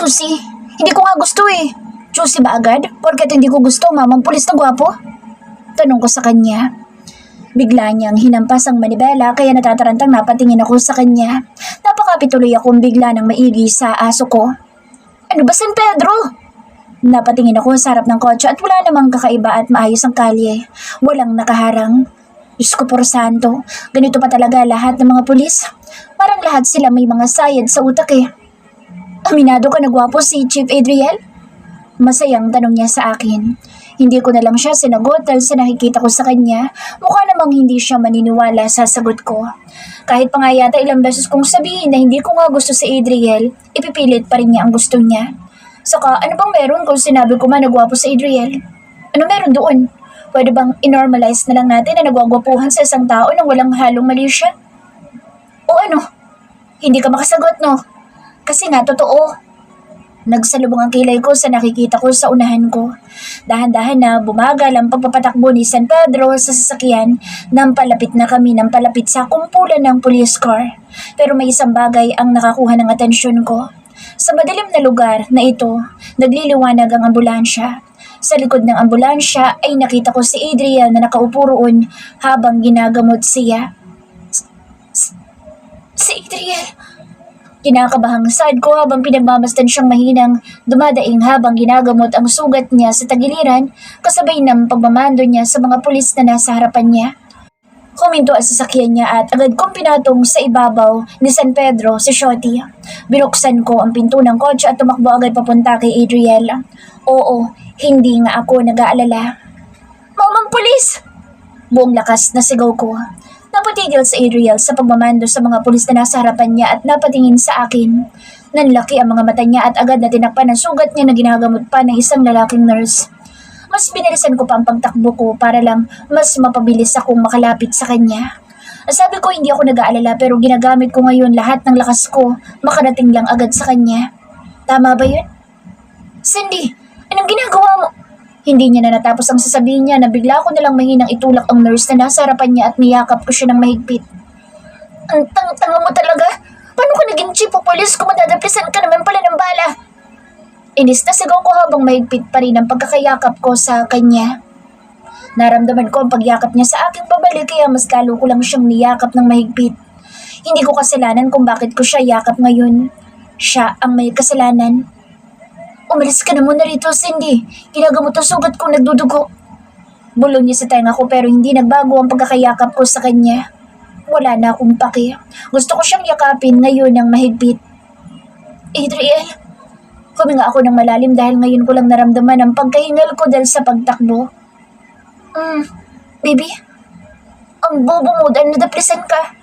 Juicy, hindi ko nga gusto eh. Juicy ba agad? Porket hindi ko gusto, mamang pulis na gwapo? Tanong ko sa kanya. Bigla niyang hinampas ang manibela kaya natatarantang napatingin ako sa kanya. Napakapituloy akong bigla ng maigi sa aso ko. Ano ba San Pedro? Napatingin ako sa harap ng kotse at wala namang kakaiba at maayos ang kalye. Walang nakaharang. Diyos ko por santo, ganito pa talaga lahat ng mga pulis. Parang lahat sila may mga sayad sa utak eh. Aminado ka na gwapo si Chief Adriel? Masayang tanong niya sa akin. Hindi ko na lang siya sinagot dahil sa nakikita ko sa kanya, mukha namang hindi siya maniniwala sa sagot ko. Kahit pa nga yata ilang beses kong sabihin na hindi ko nga gusto si Adriel, ipipilit pa rin niya ang gusto niya. Saka ano bang meron kung sinabi ko man na gwapo si Adriel? Ano meron doon? Pwede bang inormalize na lang natin na nagwagwapuhan sa isang tao nang walang halong mali siya? O ano? Hindi ka makasagot no? Kasi nga totoo. Nagsalubong ang kilay ko sa nakikita ko sa unahan ko. Dahan-dahan na bumagal ang pagpapatakbo ni San Pedro sa sasakyan nang palapit na kami ng palapit sa kumpulan ng police car. Pero may isang bagay ang nakakuha ng atensyon ko. Sa madilim na lugar na ito, nagliliwanag ang ambulansya. Sa likod ng ambulansya ay nakita ko si Adriel na nakaupo roon habang ginagamot siya. Si Adriel! Kinakabahang side ko habang pinagmamasdan siyang mahinang dumadaing habang ginagamot ang sugat niya sa tagiliran kasabay ng pagmamando niya sa mga pulis na nasa harapan niya. Huminto ang sasakyan niya at agad kong pinatong sa ibabaw ni San Pedro si Shotty. Binuksan ko ang pinto ng kotse at tumakbo agad papunta kay Adriel. Oo, hindi nga ako nag-aalala. Mamang pulis! Buong lakas na sigaw ko. Napatigil si Adriel sa pagmamando sa mga pulis na nasa harapan niya at napatingin sa akin. Nanlaki ang mga mata niya at agad na tinakpan ang sugat niya na ginagamot pa ng isang lalaking nurse. Mas binilisan ko pa ang pagtakbo ko para lang mas mapabilis akong makalapit sa kanya. Sabi ko hindi ako nag-aalala pero ginagamit ko ngayon lahat ng lakas ko makarating lang agad sa kanya. Tama ba yun? Cindy, anong ginagawa mo? Hindi niya na natapos ang sasabihin niya na bigla ko nalang mahinang itulak ang nurse na nasa harapan niya at niyakap ko siya ng mahigpit. Ang tanga mo talaga? Paano ka naging chief of police kung madadaplisan ka naman pala ng bala? Inis na sigaw ko habang mahigpit pa rin ang pagkakayakap ko sa kanya. Naramdaman ko ang pagyakap niya sa aking pabalik kaya mas lalo ko lang siyang niyakap ng mahigpit. Hindi ko kasalanan kung bakit ko siya yakap ngayon. Siya ang may kasalanan. Umalis ka na muna rito, Cindy. Ginagamot ang sugat kong nagdudugo. Bulong niya sa tenga ko pero hindi nagbago ang pagkakayakap ko sa kanya. Wala na akong paki. Gusto ko siyang yakapin ngayon ng mahigpit. Adriel, huminga ako ng malalim dahil ngayon ko lang naramdaman ang pagkahingal ko dahil sa pagtakbo. Baby, ang bobo mo dahil nadaplisan ka.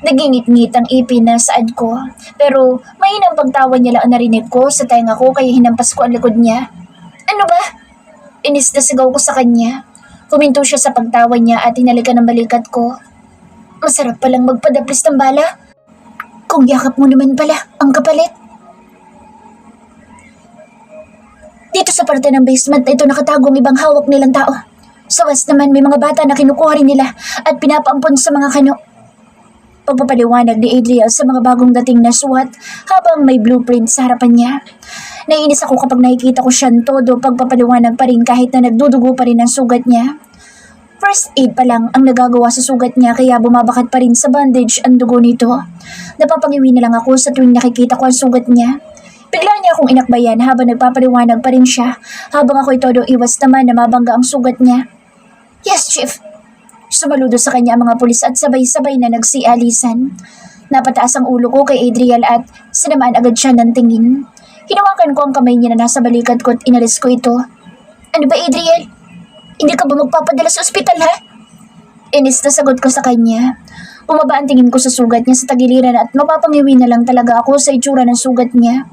Nagingit-ngit ang ipin na saad ko, pero mahinang pagtawa niya lang narinig ko sa tenga ko kaya hinampas ko ang likod niya. Ano ba? Inis na sigaw ko sa kanya. Huminto siya sa pagtawa niya at hinalikan ng balikat ko. Masarap palang magpadaplis ng bala. Kung yakap mo naman pala, ang kapalit. Dito sa parte ng basement na ito nakatago ang ibang hawak nilang tao. Sa west naman may mga bata na kinukuha rin nila at pinapaampon sa mga kano. Pagpapaliwanag ni Adriel sa mga bagong dating na SWAT habang may blueprint sa harapan niya. Naiinis ako kapag nakikita ko siyang todo pagpapaliwanag pa rin kahit na nagdudugo pa rin ang sugat niya. First aid pa lang ang nagagawa sa sugat niya kaya bumabakat pa rin sa bandage ang dugo nito. Napapangiwi na lang ako sa tuwing nakikita ko ang sugat niya. Bigla niya akong inakbayan habang nagpapaliwanag pa rin siya habang ako'y todo iwas naman na mabangga ang sugat niya. Yes, Chief! Sumaludo sa kanya ang mga pulis at sabay-sabay na nagsialisan. Napataas ang ulo ko kay Adriel at sinamaan agad siya ng tingin. Hinawakan ko ang kamay niya na nasa balikat ko at inalis ko ito. Ano ba Adriel? Hindi ka ba magpapadala sa ospital ha? Inis na sagot ko sa kanya. Bumaba ang tingin ko sa sugat niya sa tagiliran at mapapangiwi na lang talaga ako sa itsura ng sugat niya.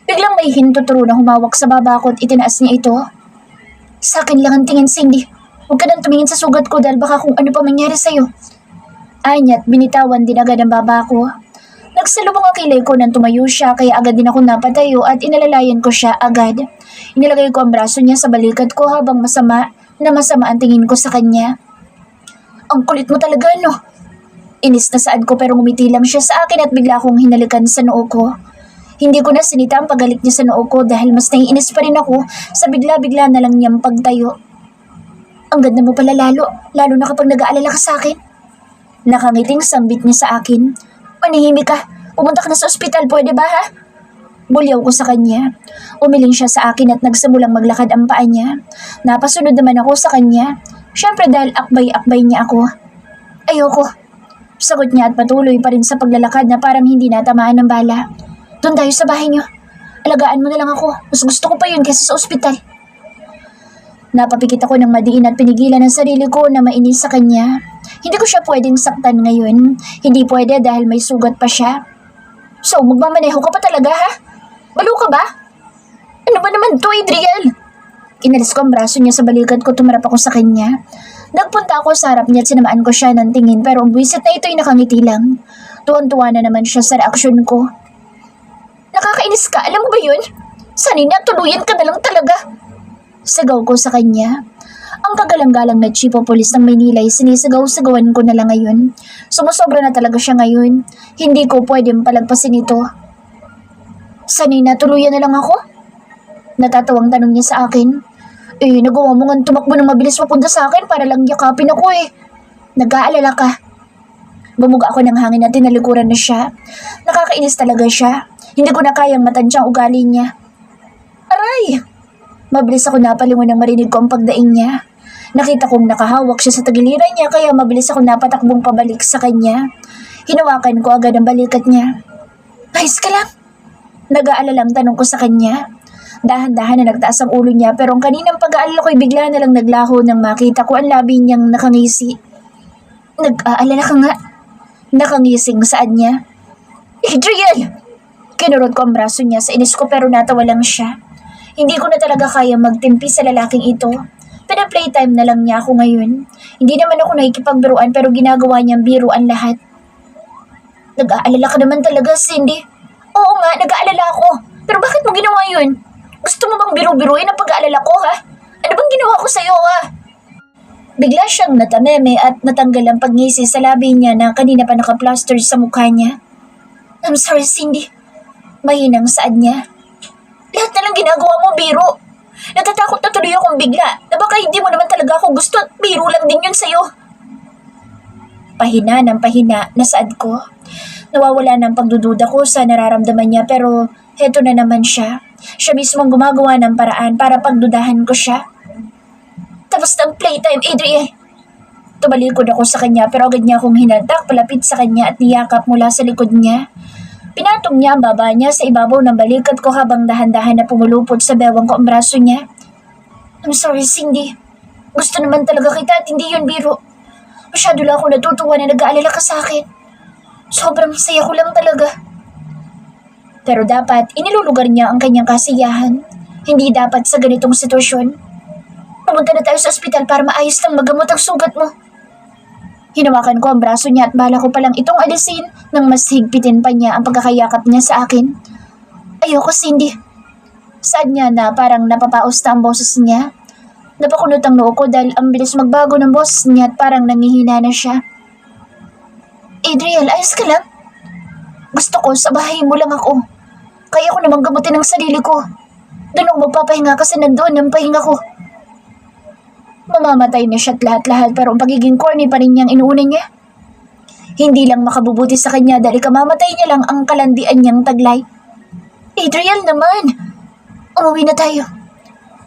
Biglang may hintuturo na humawak sa baba ko at itinaas niya ito. Sa akin lang ang tingin, Cindy. Huwag ka nang tumingin sa sugat ko dahil baka kung ano pa mangyari sa'yo. Anya't binitawan din agad ang baba ko. Nagsalubong ang kilay ko nang tumayo siya kaya agad din ako napatayo at inalalayan ko siya agad. Inilagay ko ang braso niya sa balikat ko habang masama ang tingin ko sa kanya. Ang kulit mo talaga, no? Inis na saad ko pero ngumiti lang siya sa akin at bigla akong hinalikan sa noo ko. Hindi ko na sinita ang paggalit niya sa noo ko dahil mas naiinis pa rin ako sa bigla-bigla na lang niyang pagtayo. Ang ganda mo pala lalo na kapag nag-aalala ka sa akin. Nakangiting sambit niya sa akin. Manihimik ka, pumunta ka na sa ospital, pwede ba ha? Bulyaw ko sa kanya. Umiling siya sa akin at nagsimulang maglakad ang paa niya. Napasunod naman ako sa kanya. Siyempre dahil akbay-akbay niya ako. Ayoko. Sagot niya at patuloy pa rin sa paglalakad na parang hindi natamaan ng bala. Doon tayo sa bahay niyo. Alagaan mo na lang ako. Mas gusto ko pa yun kaysa sa ospital. Napapikit ako ng madiin at pinigilan ang sarili ko na mainis sa kanya. Hindi ko siya pwedeng saktan ngayon. Hindi pwede dahil may sugat pa siya. So, magmamaneho ka pa talaga ha? Balo ka ba? Ano ba naman to, Adriel? Inalis ko ang braso niya sa balikat ko, tumarap ako sa kanya. Nagpunta ako sa harap niya at sinamaan ko siya ng tingin pero ang buwisit na ito'y nakangiti lang. Tuwan-tuwa na naman siya sa reaksyon ko. Nakakainis ka, alam mo ba yun? Sanina, tuluyan ka na lang talaga. Sigaw ko sa kanya. Ang kagalang-galang na chief of police ng Maynila ay sinisigaw-sigawan ko na lang ngayon. Sumusobra na talaga siya ngayon. Hindi ko pwedeng palagpasin ito. Sanay na tuluyan na lang ako? Natatawang tanong niya sa akin. Nagawa mo nga tumakbo ng mabilis papunta sa akin para lang yakapin ako eh. Nag-aalala ka. Bumuga ako ng hangin at tinalikuran na siya. Nakakainis talaga siya. Hindi ko na kayang matansyang ugali niya. Aray! Mabilis ako napalingon nang marinig ko ang pagdaing niya. Nakita kong nakahawak siya sa tagiliran niya kaya mabilis ako napatakbong pabalik sa kanya. Hinawakan ko agad ang balikat niya. Ayos ka lang? Nag-aalalang tanong ko sa kanya. Dahan-dahan na nagtaas ang ulo niya pero ang kaninang pag-aalala ko'y bigla na lang naglaho nang makita ko ang labi niyang nakangisi. Nag-aalala ka nga? Nakangising saan niya? Adriel! Kinurot ko ang braso niya sa inis ko pero natawa lang siya. Hindi ko na talaga kaya magtimpi sa lalaking ito. Pina-playtime na lang niya ako ngayon. Hindi naman ako nakikipagbiruan pero ginagawa niyang biruan lahat. Nag-aalala ka naman talaga, Cindy. Oo nga, nag-aalala ako. Pero bakit mo ginawa yun? Gusto mo bang biru-biruin ang pag-aalala ko, ha? Ano bang ginawa ko sa'yo, ha? Bigla siyang natameme at natanggal ang pagngisi sa labi niya na kanina pa naka-plaster sa mukha niya. I'm sorry, Cindy. Mahinang saad niya. Lahat na lang ginagawa mo, biro. Natatakot na tuloy akong bigla na baka hindi mo naman talaga ako gusto at biro lang din yun sa'yo. Pahina ng pahina na saad ko. Nawawala ng pagdududa ko sa nararamdaman niya pero heto na naman siya. Siya mismo ang gumagawa ng paraan para pagdudahan ko siya. Tapos ng playtime, Adriel. Tumalikod ako sa kanya pero agad niya akong hinaltak palapit sa kanya at niyakap mula sa likod niya. Pinatong niya ang baba niya sa ibabaw ng balikat ko habang dahan-dahan na pumulupot sa bewang ko ang braso niya. I'm sorry, Cindy. Gusto naman talaga kita at hindi yun biro. Masyado lang ako natutuwa na nag-aalala ka sa akin. Sobrang saya ko lang talaga. Pero dapat inilulugar niya ang kanyang kasiyahan. Hindi dapat sa ganitong sitwasyon. Pumunta na tayo sa ospital para maayos lang magamot ang sugat mo. Hinawakan ko ang braso niya at bala ko palang itong alisin nang mas higpitin pa niya ang pagkakayakap niya sa akin. Ayoko, Cindy. Saad niya na parang napapaos na ang boses niya. Napakunot ang noo ko dahil ang bilis magbago ng boses niya at parang nangihina na siya. Adriel, ayos ka lang? Gusto ko sa bahay mo lang ako. Kaya ko namang gamutin ang sarili ko. Doon ako magpapahinga kasi nandoon ang pahinga ko. Mamamatay na siya at lahat-lahat pero ang pagiging corny pa rin niyang inuuna niya. Hindi lang makabubuti sa kanya dahil kamamatay niya lang ang kalandian niyang taglay. Adriel naman! Umuwi na tayo.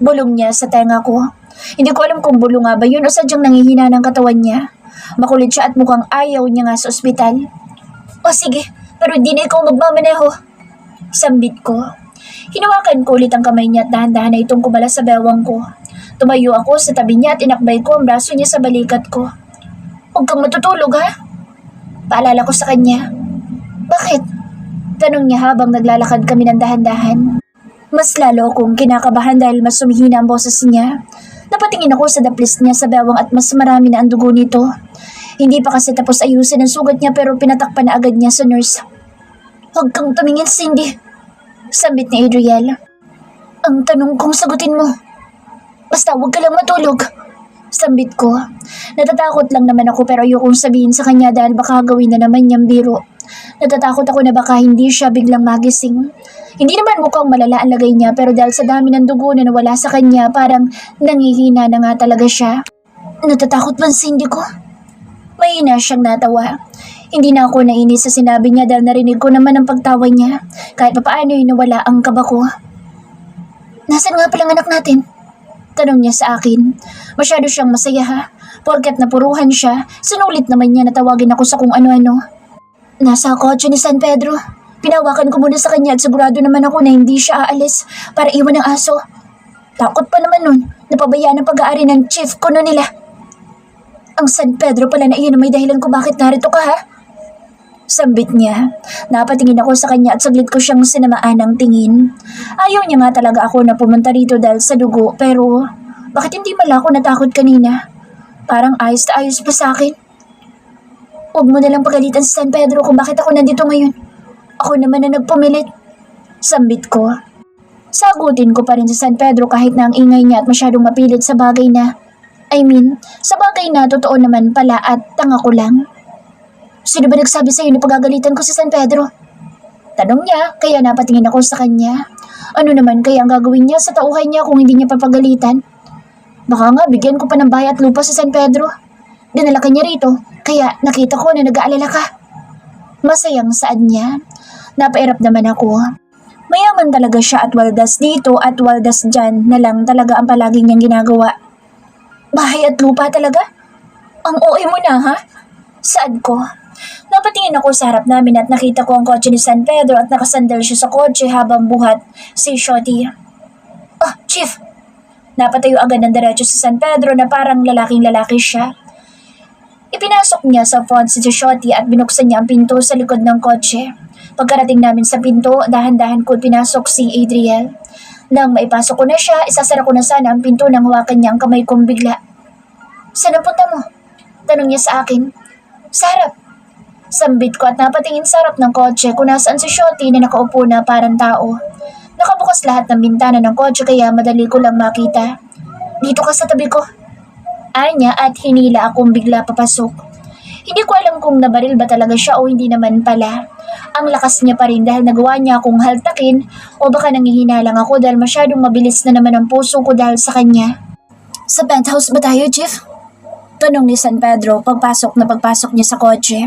Bulong niya sa tenga ko. Hindi ko alam kung bulong nga ba yun o sadyang nangihina ng katawan niya. Makulit siya at mukhang ayaw niya nga sa ospital. O sige, pero hindi na ikaw magmamaneho. Sambit ko. Hinawakan ko ulit ang kamay niya at dahan-dahan na itong kumala sa bewang ko. Tumayo ako sa tabi niya at inakbay ko ang braso niya sa balikat ko. Huwag kang matutulog, ha? Paalala ko sa kanya. Bakit? Tanong niya habang naglalakad kami ng dahan-dahan. Mas lalo akong kinakabahan dahil mas sumihina ang boses niya. Napatingin ako sa daplis niya sa bewang at mas marami na ang dugo nito. Hindi pa kasi tapos ayusin ang sugat niya pero pinatakpan na agad niya sa nurse. Huwag kang tumingin, Cindy. Sambit ni Adriel. Ang tanong kong sagutin mo. Basta huwag ka lang matulog. Sambit ko. Natatakot lang naman ako pero ayokong sabihin sa kanya dahil baka gawin na naman niyang biro. Natatakot ako na baka hindi siya biglang magising. Hindi naman mukhang malala ang lagay niya pero dahil sa dami ng dugo na nawala sa kanya, parang nangihina na nga talaga siya. Natatakot man Cindy ko. Mahina siyang natawa. Hindi na ako nainis sa sinabi niya dahil narinig ko naman ang pagtawa niya. Kahit papaano ay nawala ang kaba ko. Nasaan nga palang anak natin? Tanong niya sa akin. Masyado siyang masaya ha. Porket napuruhan siya, sinulit naman niya na tawagin ako sa kung ano-ano. Nasa kotse ni San Pedro. Pinawakan ko muna sa kanya at sigurado naman ako na hindi siya aalis para iwan ng aso. Takot pa naman nun, napabayaan ang pag-aari ng chief kuno nila. Ang San Pedro pala na iyon ang may dahilan ko bakit narito ka ha? Sambit niya. Napatingin ako sa kanya at saglit ko siyang sinamaan ng tingin. Ayaw niya nga talaga ako na pumunta rito dahil sa dugo pero bakit hindi mala ako natakot kanina? Parang ayos na ayos pa sa akin. Huwag mo nalang pagalitan sa San Pedro kung bakit ako nandito ngayon. Ako naman na nagpumilit. Sambit ko. Sagutin ko pa rin sa San Pedro kahit na ang ingay niya at masyadong mapilit sa bagay na sa bagay na totoo naman pala at tanga ko lang. Sino ba nagsabi sa'yo na pagagalitan ko sa San Pedro? Tanong niya, kaya napatingin ako sa kanya. Ano naman kaya ang gagawin niya sa tauhan niya kung hindi niya papagalitan? Baka nga bigyan ko pa ng bahay at lupa sa San Pedro. Dinala ka niya rito, kaya nakita ko na nag-aalala ka. Masayang saad niya. Napairap naman ako. Mayaman talaga siya at waldas dito at waldas dyan na lang talaga ang palagi niyang ginagawa. Bahay at lupa talaga? Ang OA mo na ha? Saad ko. Napatingin ako sa harap namin at nakita ko ang kotse ni San Pedro at nakasandal siya sa kotse habang buhat si Shotty. Oh, Chief! Napatayo agad ng diretso sa San Pedro na parang lalaking-lalaki siya. Ipinasok niya sa front si Shotty at binuksan niya ang pinto sa likod ng kotse. Pagkarating namin sa pinto, dahan-dahan ko pinasok si Adriel. Nang maipasok ko na siya, isasara ko na sana ang pinto nang hawakan niya ang kamay kong bigla. Saan ang punta mo? Tanong niya sa akin. Sa harap. Sambit ko at napatingin sa harap ng kotse kung nasaan si Shotty na nakaupo na parang tao. Nakabukas lahat ng bintana ng kotse kaya madali ko lang makita. Dito ka sa tabi ko. Anya at hinila akong bigla papasok. Hindi ko alam kung nabaril ba talaga siya o hindi naman pala. Ang lakas niya pa rin dahil nagawa niya akong haltakin o baka nangihina lang ako dahil masyadong mabilis na naman ang puso ko dahil sa kanya. Sa penthouse ba tayo, Chief? Tanong ni San Pedro pagpasok niya sa kotse.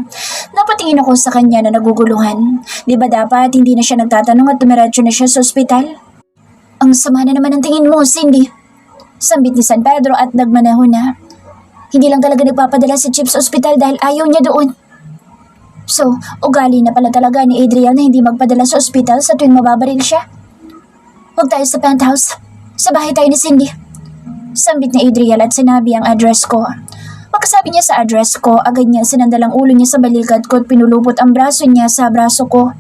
Napatingin ako sa kanya na naguguluhan. Di ba dapat hindi na siya nagtatanong at tumiretso na siya sa ospital? Ang sama na naman ang tingin mo, Cindy. Sambit ni San Pedro at nagmanaho na. Hindi lang talaga nagpapadala si Chief sa ospital dahil ayaw niya doon. So, ugali na pala talaga ni Adriel na hindi magpadala sa ospital sa tuwing mababaril siya. Huwag tayo sa penthouse. Sa bahay tayo ni Cindy. Sambit ni Adriel at sinabi ang address ko. Pagkasabi niya sa address ko, agad niya sinandal ang ulo niya sa balikat ko at pinulupot ang braso niya sa braso ko.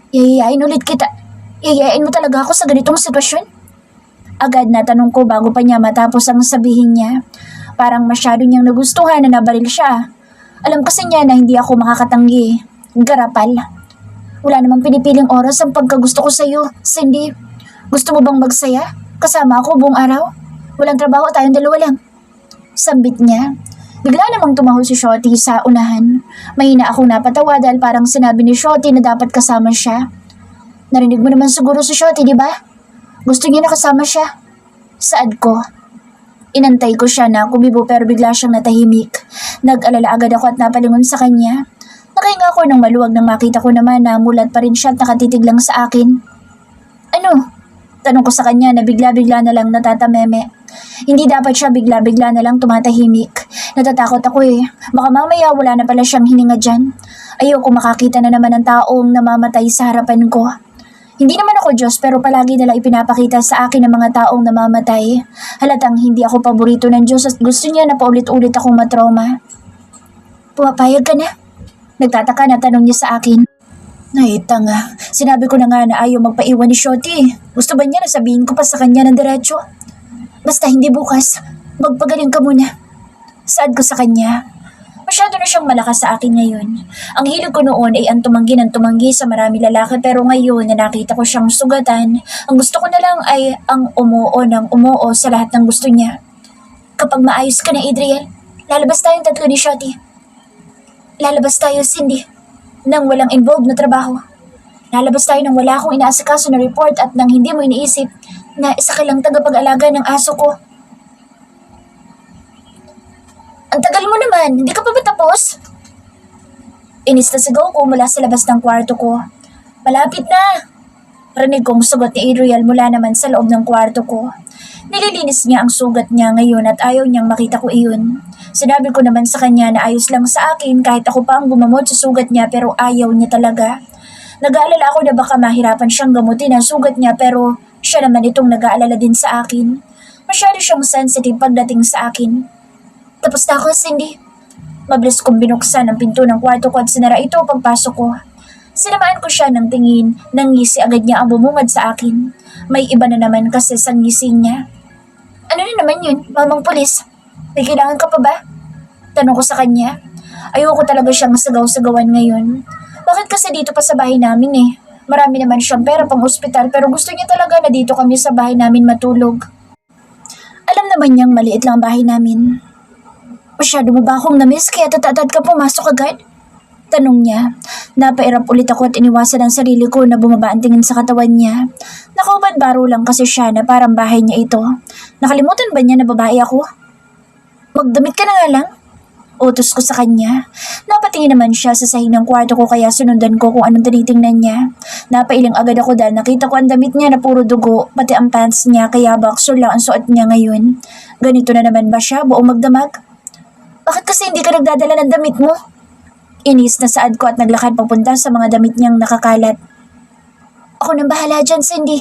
Yayayain ulit kita. Yayayain mo talaga ako sa ganitong sitwasyon? Agad na tanong ko bago pa niya matapos ang sabihin niya. Parang masyado niyang nagustuhan na nabaril siya. Alam kasi niya na hindi ako makakatanggi. Garapal. Wala namang pinipiling oras ang pagkagusto ko sa'yo, Cindy. Gusto mo bang magsaya? Kasama ako buong araw? Walang trabaho, tayong dalawa lang. Sambit niya. Bigla namang tumahol si Shotty sa unahan. Mahina akong napatawa dahil parang sinabi ni Shotty na dapat kasama siya. Narinig mo naman siguro si Shotty, di ba? Gusto niya na kasama siya. Saad ko. Inantay ko siya na kumibo pero bigla siyang natahimik. Nag-alala agad ako at napalingon sa kanya. Nakahinga ako ng maluwag nang makita ko naman na mulat pa rin siya at nakatitig lang sa akin. Ano? Tanong ko sa kanya na bigla-bigla na lang natatameme. Hindi dapat siya bigla-bigla na lang tumatahimik. Natatakot ako eh. Baka mamaya wala na pala siyang hininga dyan. Ayoko makakita na naman ng taong namamatay sa harapan ko. Hindi naman ako Diyos pero palagi nila ipinapakita sa akin ng mga taong namamatay. Halatang hindi ako paborito ng Diyos at gusto niya na paulit-ulit akong matrauma. Pumapayag ka na? Nagtataka na tanong niya sa akin. Ay, tanga. Sinabi ko na nga na ayaw magpaiwan ni Shotty. Gusto ba niya na sabihin ko pa sa kanya ng diretso? Basta hindi bukas. Magpagaling ka muna. Saad ko sa kanya. Masyado na siyang malakas sa akin ngayon. Ang hilig ko noon ay ang tumanggi ng tumanggi sa marami lalaki pero ngayon na nakita ko siyang sugatan, ang gusto ko na lang ay ang umuo ng umuo sa lahat ng gusto niya. Kapag maayos ka na, Adriel, lalabas tayong tatlo ni Shotty. Lalabas tayo, Cindy. nang walang involved na trabaho. Lalabas tayo nang wala akong inaasikaso na report at nang hindi mo iniisip na isa ka lang tagapag-alaga ng aso ko. Ang tagal mo naman, hindi ka pa ba tapos? Inis na sigaw ko mula sa labas ng kwarto ko. Malapit na! Rinig kong sugot ni Adriel mula naman sa loob ng kwarto ko. Nililinis niya ang sugat niya ngayon at ayaw niyang makita ko iyon. Sinabi ko naman sa kanya na ayos lang sa akin kahit ako pa ang gumamot sa sugat niya pero ayaw niya talaga. Nag-aalala ako na baka mahirapan siyang gamutin ang sugat niya pero siya naman itong nag-aalala din sa akin. Masyado siyang sensitive pagdating sa akin. Tapos na ako, Cindy. Mabilis kong binuksan ang pinto ng kwarto ko at sinara ito pagpasok ko. Sinamaan ko siya ng tingin, nang ngisi agad niya ang bumungad sa akin. May iba na naman kasi sa ngisi niya. Ano na naman yun, mamang pulis? May kailangan ka pa ba? Tanong ko sa kanya. Ayoko talaga siyang sagaw-sagawan ngayon. Bakit kasi dito pa sa bahay namin eh? Marami naman siyang pera pang ospital pero gusto niya talaga na dito kami sa bahay namin matulog. Alam naman niyang maliit lang ang bahay namin. Masyado mo ba akong namiss kaya tatadad ka pumasok agad? Tanong niya. Napairap ulit ako at iniwasan ang sarili ko na bumaba ang tingin sa katawan niya. Nakaubad baro lang kasi siya na parang bahay niya ito. Nakalimutan ba niya na babae ako? Magdamit ka na nga lang. Utos ko sa kanya. Napatingin naman siya sa sahig ng kwarto ko kaya sunundan ko kung anong tinitingnan niya. Napailing agad ako dahil nakita ko ang damit niya na puro dugo, pati ang pants niya kaya boxer lang ang suot niya ngayon. Ganito na naman ba siya, buong magdamag? Bakit kasi hindi ka nagdadala ng damit mo? Inis na saad ko at naglakad papunta sa mga damit niyang nakakalat. Ako nang bahala dyan, Cindy.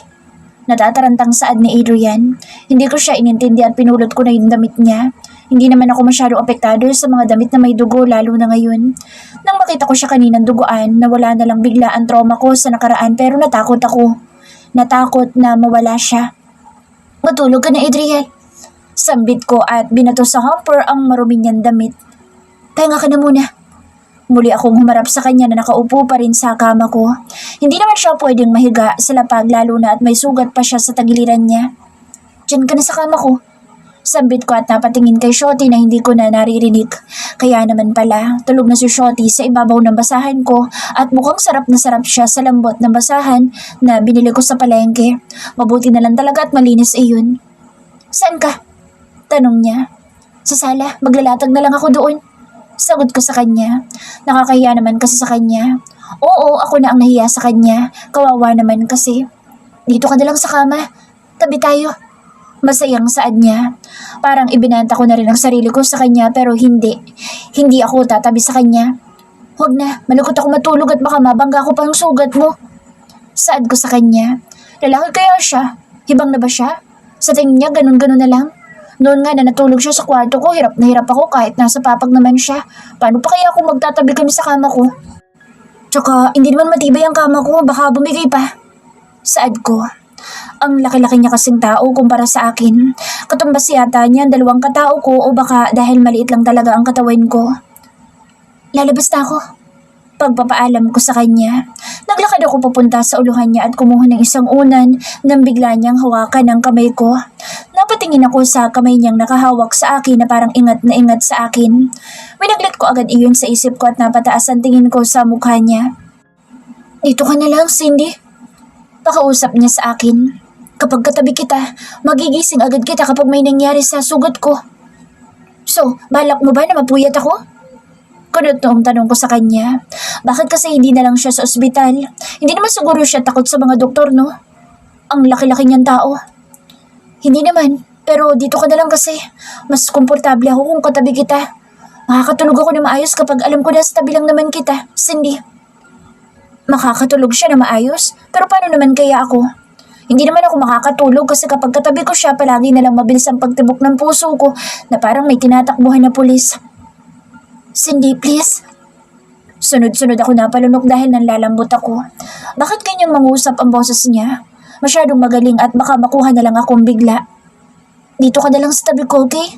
Natatarantang saad ni Adrian. Hindi ko siya inintindi at pinulot ko na yung damit niya. Hindi naman ako masyadong apektado sa mga damit na may dugo lalo na ngayon. Nang makita ko siya kaninang duguan, nawala na lang bigla ang trauma ko sa nakaraan pero natakot ako. Natakot na mawala siya. Matulog ka na, Adriel. Sambit ko at binato sa hamper ang marumi niyang damit. Pahinga ka na muna. Muli akong humarap sa kanya na nakaupo pa rin sa kama ko. Hindi naman siya pwedeng mahiga sa lapag lalo na at may sugat pa siya sa tagiliran niya. Diyan ka na sa kama ko. Sambit ko at napatingin kay Shotty na hindi ko na naririnig. Kaya naman pala, tulog na si Shotty sa ibabaw ng basahan ko at mukhang sarap na sarap siya sa lambot ng basahan na binili ko sa palengke. Mabuti na lang talaga at malinis iyon. Saan ka? Tanong niya. Sa sala, maglalatag na lang ako doon. Sagot ko sa kanya. Nakakahiya naman kasi sa kanya. Oo, ako na ang nahiya sa kanya. Kawawa naman kasi. Dito ka na lang sa kama. Tabi tayo. Masayang saad niya. Parang ibinanta ko na rin ang sarili ko sa kanya pero hindi. Hindi ako tatabi sa kanya. Huwag na, malukot ako matulog at baka mabangga ko pa ang sugat mo. Saad ko sa kanya. Lalaki kaya siya? Hibang na ba siya? Sa tingin niya ganun-ganun na lang. Noon nga na natulog siya sa kwarto ko, hirap na hirap ako kahit nasa papag naman siya. Paano pa kaya kung magtatabi kami sa kama ko? Tsaka, hindi naman matibay ang kama ko, baka bumigay pa. Saad ko. Ang laki-laki niya kasing tao kumpara sa akin. Katumbas yata niya ang dalawang katao ko o baka dahil maliit lang talaga ang katawan ko. Lalabas na ako. Pagpapaalam ko sa kanya. Naglakad ako papunta sa uluhan niya at kumuha ng isang unan nang bigla niyang hawakan ang kamay ko. Napatingin ako sa kamay niyang nakahawak sa akin na parang ingat na ingat sa akin. Winaglit ko agad iyon sa isip ko at napataas ang tingin ko sa mukha niya. Dito ka na lang, Cindy. Pakausap niya sa akin. Kapag katabi kita, magigising agad kita kapag may nangyari sa sugat ko. So, balak mo ba na mapuyat ako? Kunot noong tanong ko sa kanya. Bakit kasi hindi na lang siya sa ospital? Hindi naman siguro siya takot sa mga doktor, no? Ang laki-laki niyang tao. Hindi naman, pero dito ka na lang kasi. Mas komportable ako kung katabi kita. Makakatulog ako na maayos kapag alam ko na sa tabi lang naman kita, Cindy. Makakatulog siya na maayos? Pero paano naman kaya ako? Hindi naman ako makakatulog kasi kapag katabi ko siya, palagi na lang mabilis ang pagtibok ng puso ko na parang may tinatakbuhan na pulis. Cindy, please. Sunod-sunod ako napalunok dahil nanlalambot ako. Bakit ganyang mangusap ang boses niya? Masyadong magaling at baka makuha na lang akong bigla. Dito ka na lang sa tabi ko, okay?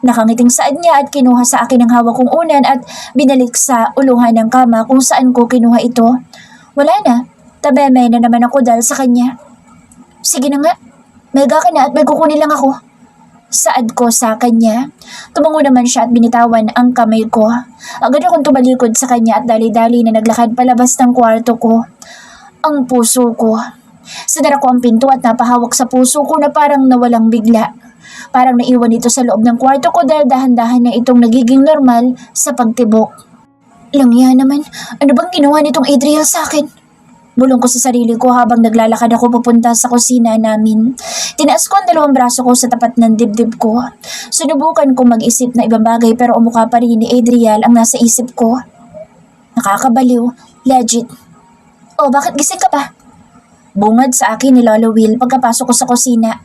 Nakangiting saad niya at kinuha sa akin ang hawak kong unan at binalik sa uluhan ng kama kung saan ko kinuha ito. Wala na. Tabeme na naman ako dahil sa kanya. Sige na nga. Mega ka na at may kukunin lang ako. Saad ko sa kanya. Tumango naman siya at binitawan ang kamay ko. Agad akong tumalikod sa kanya at dali-dali na naglakad palabas ng kwarto ko. Ang puso ko. Sinara ko ang pinto at napahawak sa puso ko na parang nawalang bigla. Parang naiwan ito sa loob ng kwarto ko dahil dahan-dahan na itong nagiging normal sa pagtibok. Langya naman, ano bang ginawa nitong Adriel sa akin? Bulong ko sa sarili ko habang naglalakad ako papunta sa kusina namin. Tinaas ko ang dalawang braso ko sa tapat ng dibdib ko. Sinubukan kong mag-isip na ibang bagay pero umukha pa rin ni Adriel ang nasa isip ko. Nakakabaliw, legit. Oh, bakit gising ka pa? Bungad sa akin ni Lolo Will pagkapasok ko sa kusina.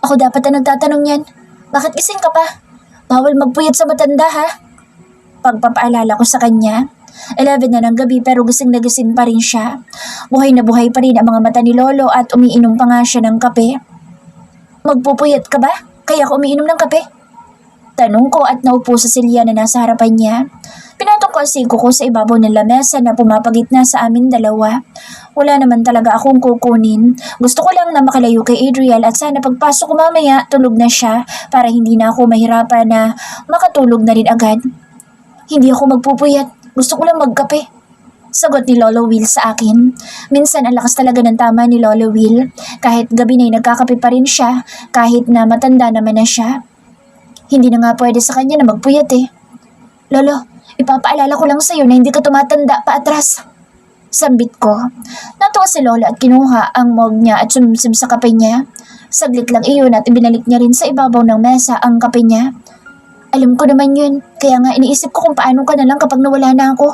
Ako dapat na nagtatanong yan. Bakit gising ka pa? Bawal magpuyat sa matanda ha? Pagpapaalala ko sa kanya. 11 na ng gabi pero gising na gising pa rin siya. Buhay na buhay pa rin ang mga mata ni Lolo at umiinom pa nga siya ng kape. Magpupuyat ka ba? Kaya ako umiinom ng kape? Tanong ko at naupo sa silya na nasa harapan niya. Pinatong ko ang siko ko sa ibabaw ng lamesa na pumapagitna sa amin dalawa. Wala naman talaga akong kukunin. Gusto ko lang na makalayo kay Adriel at sana pagpasok ko mamaya tulog na siya para hindi na ako mahirapan na makatulog na rin agad. Hindi ako magpupuyat. Gusto ko lang magkape. Sagot ni Lolo Will sa akin. Minsan ang lakas talaga ng tama ni Lolo Will. Kahit gabi na'y nagkakape pa rin siya, kahit na matanda naman na siya. Hindi na nga pwede sa kanya na magpuyat eh. Lolo, ipapaalala ko lang sa'yo na hindi ka tumatanda pa atras. Sambit ko. Natuwa si Lolo at kinuha ang mug niya at sumsim sa kape niya. Saglit lang iyon at ibinalik niya rin sa ibabaw ng mesa ang kape niya. Alam ko naman yun, kaya nga iniisip ko kung paano ka na lang kapag nawala na ako.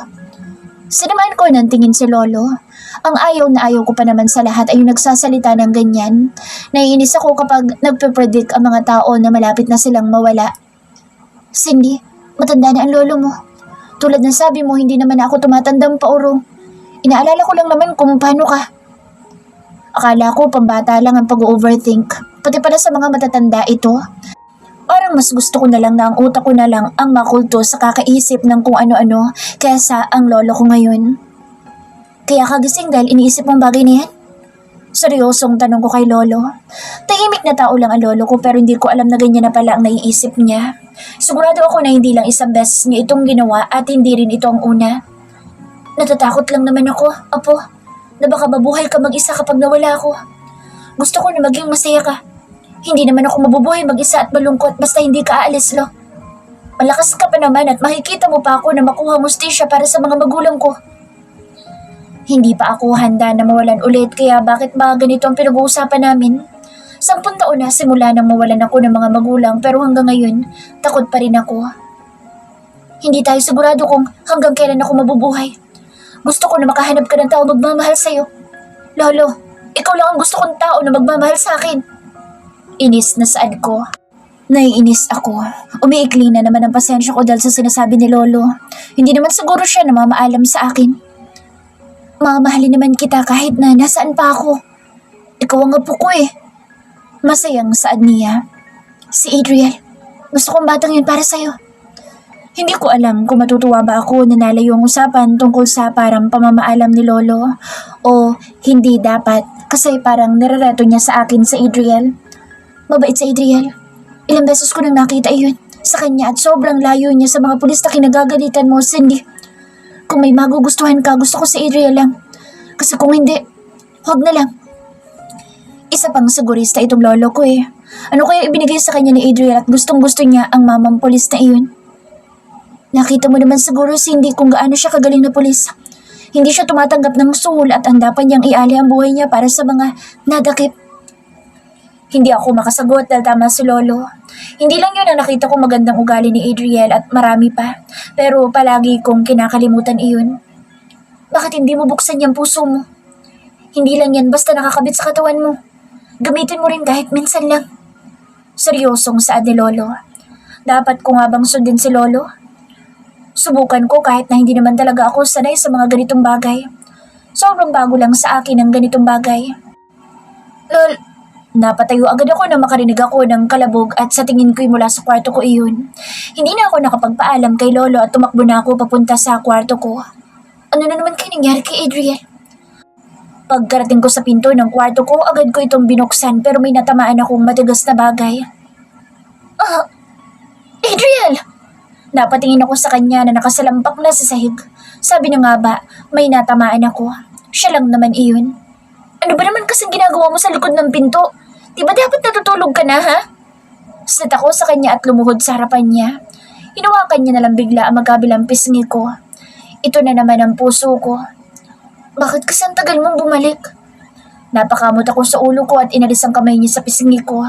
Sinamaan ko ng tingin si Lolo. Ang ayaw na ayaw ko pa naman sa lahat ay yung nagsasalita ng ganyan. Naiinis ako kapag nagpe-predict ang mga tao na malapit na silang mawala. Cindy, matanda na ang lolo mo. Tulad ng sabi mo, hindi naman ako tumatandang paurong. Inaalala ko lang naman kung paano ka. Akala ko pambata lang ang pag-overthink, pati pala sa mga matatanda ito. Parang mas gusto ko na lang na ang utak ko na lang ang makulto sa kakaisip ng kung ano-ano kaysa ang lolo ko ngayon. Kaya kagising dahil iniisip mong bagay na yan? Seryosong tanong ko kay Lolo. Tahimik na tao lang ang lolo ko pero hindi ko alam na ganyan na pala ang naiisip niya. Sigurado ako na hindi lang isang beses niya itong ginawa at hindi rin ito ang una. Natatakot lang naman ako, Apo, na baka mabuhay ka mag-isa kapag nawala ako. Gusto ko na maging masaya ka. Hindi naman ako mabubuhay mag-isa at malungkot basta hindi ka aalis, Lo. Malakas ka pa naman at makikita mo pa ako na makuha mustisya para sa mga magulang ko. Hindi pa ako handa na mawalan ulit kaya bakit ba ganito ang pinag-uusapan namin? 10 taon na simula nang mawalan ako ng mga magulang pero hanggang ngayon, takot pa rin ako. Hindi tayo sigurado kung hanggang kailan ako mabubuhay. Gusto ko na makahanap ka ng tao magmamahal sa'yo. Lolo, ikaw lang ang gusto kong tao na magmamahal sa akin. Inis na saad ko. Naiinis ako. Umiikli na naman ang pasensya ko dahil sa sinasabi ni Lolo. Hindi naman siguro siya na mamaalam sa akin. Mamahalin naman kita kahit na nasaan pa ako. Ikaw ang apo ko eh. Masayang saad niya. Si Adriel, gusto kong batang yun para sa'yo. Hindi ko alam kung matutuwa ba ako na nalayo ang usapan tungkol sa parang pamamaalam ni Lolo o hindi dapat kasi parang nirereto niya sa akin sa Adriel. Mabait si Adriel. Ilang beses ko nang nakita iyon sa kanya at sobrang layo niya sa mga pulis na kinagagalitan mo, Cindy. Kung may magugustuhan ka, gusto ko si Adriel lang. Kasi kung hindi, huwag na lang. Isa pang sigurista itong lolo ko eh. Ano kaya ibinigay sa kanya ni Adriel at gustong gusto niya ang mamang pulis na iyon? Nakita mo naman siguro, Cindy, kung gaano siya kagaling na pulis. Hindi siya tumatanggap ng suhol at handa pa niyang iali ang buhay niya para sa mga nadakip. Hindi ako makasagot dahil tama si Lolo. Hindi lang yun ang nakita ko magandang ugali ni Adriel at marami pa. Pero palagi kong kinakalimutan iyon. Bakit hindi mo buksan yung puso mo? Hindi lang yan basta nakakabit sa katawan mo. Gamitin mo rin kahit minsan lang. Seryosong saad ni Lolo. Dapat ko nga bang sundin si Lolo? Subukan ko kahit na hindi naman talaga ako sanay sa mga ganitong bagay. Sobrang bago lang sa akin ang ganitong bagay. Napatayo agad ako na makarinig ako ng kalabog at sa tingin ko'y mula sa kwarto ko iyon. Hindi na ako nakapagpaalam kay Lolo at tumakbo na ako papunta sa kwarto ko. Ano na naman kayo nangyari kay Adriel? Pagkarating ko sa pinto ng kwarto ko, agad ko itong binuksan pero may natamaan akong matigas na bagay. Ah, Adriel! Napatingin ako sa kanya na nakasalampak na sa sahig. Sabi na nga ba, may natamaan ako. Siya lang naman iyon. Ano ba naman kasing ginagawa mo sa likod ng pinto? Di ba dapat natutulog ka na, ha? Sit ako sa kanya at lumuhod sa harapan niya. Hinawakan niya na lang bigla ang magkabilang pisngi ko. Ito na naman ang puso ko. Bakit kasi ang tagal mong bumalik? Napakamot ako sa ulo ko at inalis ang kamay niya sa pisngi ko.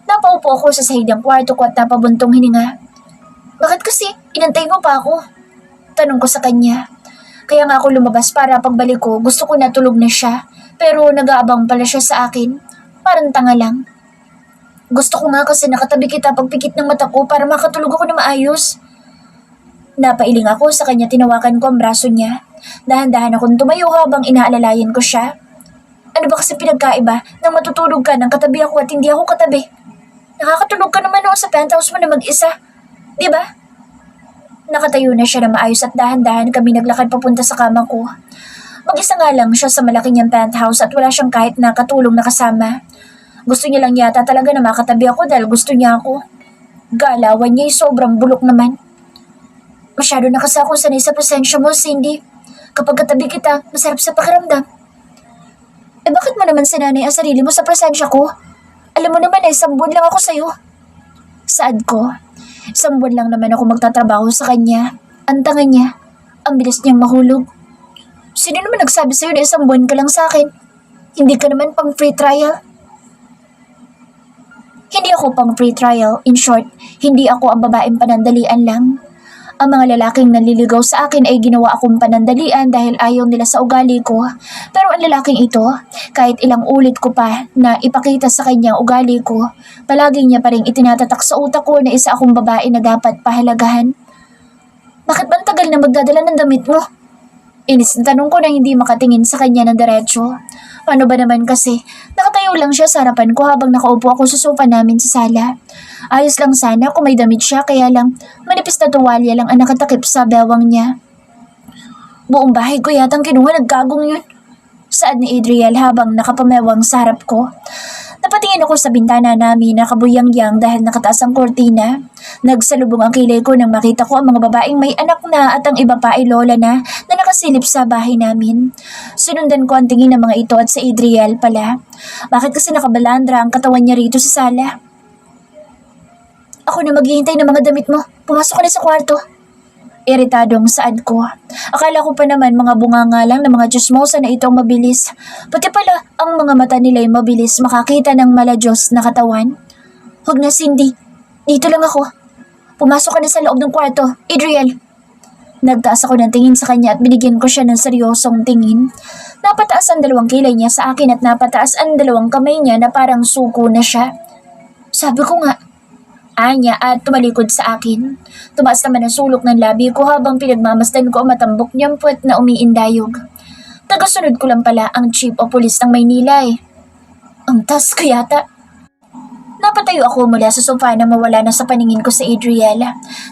Napaupo ako sa sahig ng kwarto ko at napabuntong hininga. Bakit kasi? Inantay mo pa ako? Tanong ko sa kanya. Kaya nga ako lumabas para pagbalik ko, gusto ko na tulog na siya. Pero nag-aabang pala siya sa akin. Parang tanga lang. Gusto ko nga kasi nakatabi kita pagpikit ng mata ko para makatulog ako na maayos. Napailing ako sa kanya, tinawakan ko ang braso niya. Dahan-dahan akong tumayo habang inaalalayan ko siya. Ano ba kasi pinagkaiba nang matutulog ka nang katabi ako at hindi ako katabi? Nakakatulog ka naman noon sa penthouse mo na mag-isa. Di ba? Nakatayo na siya na maayos at dahan-dahan kami naglakad papunta sa kama ko. Mag-isa nga lang siya sa malaki niyang penthouse at wala siyang kahit na katulong na kasama. Gusto niya lang yata talaga na makatabi ako dahil gusto niya ako. Galawan niya ay sobrang bulok naman. Masyado na kasi akong sanay sa presensya mo, Cindy. Kapag katabi kita, masarap sa pakiramdam. Eh bakit mo naman sinanay ang sarili mo sa presensya ko? Alam mo naman isang buwan lang ako sa'yo. Saad ko. Isang buwan lang naman ako magtatrabaho sa kanya. Ang tanga niya. Ang bilis niyang mahulog. Sino naman nagsabi sa'yo na isang buwan ka lang sa akin? Hindi ka naman pang free trial. Hindi ako pang free trial. In short, hindi ako ang babaeng panandalian lang. Ang mga lalaking nanliligaw sa akin ay ginawa akong panandalian dahil ayaw nila sa ugali ko. Pero ang lalaking ito, kahit ilang ulit ko pa na ipakita sa kanya ugali ko, palagi niya pa rin itinatatak sa utak ko na isa akong babae na dapat pahalagahan. Bakit ba ang tagal na magdadala ng damit mo? Inis na tanong ko na hindi makatingin sa kanya ng diretso. Ano ba naman kasi, nakatayo lang siya sa harapan ko habang nakaupo ako sa sofa namin sa sala. Ayos lang sana kung may damit siya, kaya lang manipis na tuwalya lang ang nakatakip sa bewang niya. Buong bahay ko yatang kinuha, nagkagong yun. Saad ni Adriel habang nakapamewang sa harap ko. Napatingin ako sa bintana namin na kabuyang-yang dahil nakataas ang kortina. Nagsalubong ang kilay ko nang makita ko ang mga babaeng may anak na at ang iba pa ay lola na nakasilip sa bahay namin. Sinundan ko ang tingin ng mga ito at sa Adriel pala. Bakit kasi nakabalandra ang katawan niya rito sa sala? Ako na maghihintay ng mga damit mo. Pumasok ka na sa kwarto. Iritadong saad ko. Akala ko pa naman mga bunganga lang ng mga chismosa na itong mabilis. Pati pala ang mga mata nila ay mabilis makakita ng maladyos na katawan. Huwag na, Cindy. Dito lang ako. Pumasok ka na sa loob ng kwarto. Adriel. Nagtaas ako ng tingin sa kanya at binigyan ko siya ng seryosong tingin. Napataas ang dalawang kilay niya sa akin at napataas ang dalawang kamay niya na parang suko na siya. Sabi ko nga, anya at tumalikod sa akin. Tumaas naman ang sulok ng labi ko habang pinagmamasdan ko ang matambok niyang puwet na umiindayog. Tagasunod ko lang pala ang chief o pulis ng Maynila eh. Ang tas ko yata. Napatayo ako mula sa sofa na mawala na sa paningin ko sa Adriel.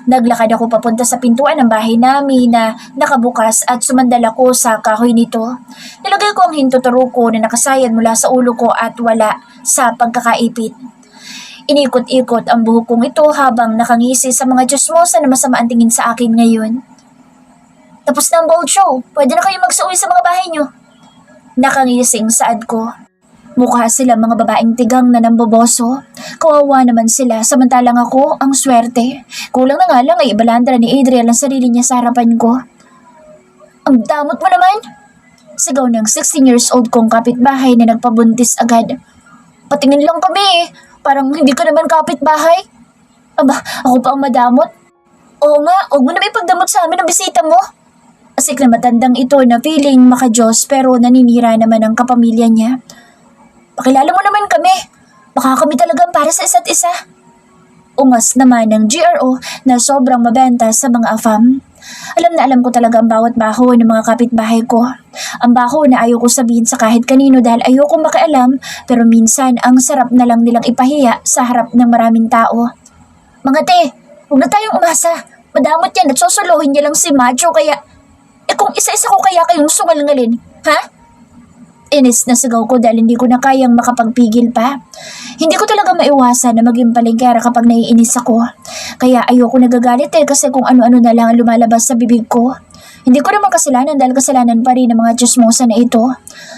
Naglakad ako papunta sa pintuan ng bahay namin na nakabukas at sumandal ako sa kahoy nito. Nilagay ko ang hintuturo ko na nakasayad mula sa ulo ko at wala sa pagkakaipit. Inikot-ikot ang buhok kong ito habang nakangisi sa mga chismosa na masama ang tingin sa akin ngayon. Tapos na ang gold show. Pwede na kayo magsuwi sa mga bahay nyo. Nakangising saad ko. Mukha sila mga babaeng tigang na namboboso. Kawawa naman sila samantalang ako ang swerte. Kulang na nga lang ay ibalandra ni Adriel ang sarili niya sa harapan ko. Ang damot mo naman! Sigaw ng 16 years old kong kapitbahay na nagpabuntis agad. Patingin lang kami eh. Parang hindi ka naman kapitbahay. Aba, ako pa ang madamot. Oo nga, huwag mo na may pagdamot sa amin ang bisita mo. Asik na matandang ito na feeling makajos pero naninira naman ang kapamilya niya. Pakilala mo naman kami. Baka kami talagang para sa isa't isa. Ungas naman ng GRO na sobrang mabenta sa mga AFAM. Alam na alam ko talaga ang bawat baho ng mga kapitbahay ko. Ang baho na ayaw ko sabihin sa kahit kanino dahil ayaw ko makialam pero minsan ang sarap na lang nilang ipahiya sa harap ng maraming tao. Mga te, huwag na tayong umasa. Madamot yan at susuluhin niya lang si Macho kaya... kung isa-isa ko kaya kayong sumalngalin, ha? Inis na sigaw ko dahil hindi ko na kayang makapagpigil pa. Hindi ko talaga maiwasan na maging palengkera kapag naiinis ako. Kaya ayoko nagagalit kasi kung ano-ano na lang ang lumalabas sa bibig ko. Hindi ko naman kasalanan dahil kasalanan pa rin ng mga chismosa na ito.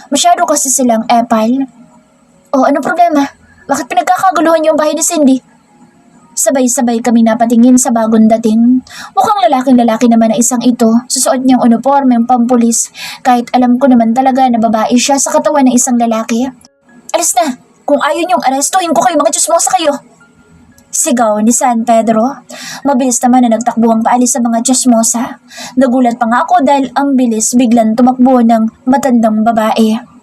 Masyado kasi silang epal. Oh, anong problema? Bakit pinagkakaguluhan yung bahay ni Cindy? Sabay-sabay kami napatingin sa bagong dating. Mukhang lalaking-lalaki naman na isang ito. Susuot niyang uniformeng pampulis kahit alam ko naman talaga na babae siya sa katawan ng isang lalaki. Alis na! Kung ayaw niyong arestuhin ko kayo, mga chismosa kayo! Sigaw ni San Pedro. Mabilis naman na nagtakbuhang paalis sa mga chismosa. Nagulat pa nga ako dahil ang bilis biglang tumakbo ng matandang babae.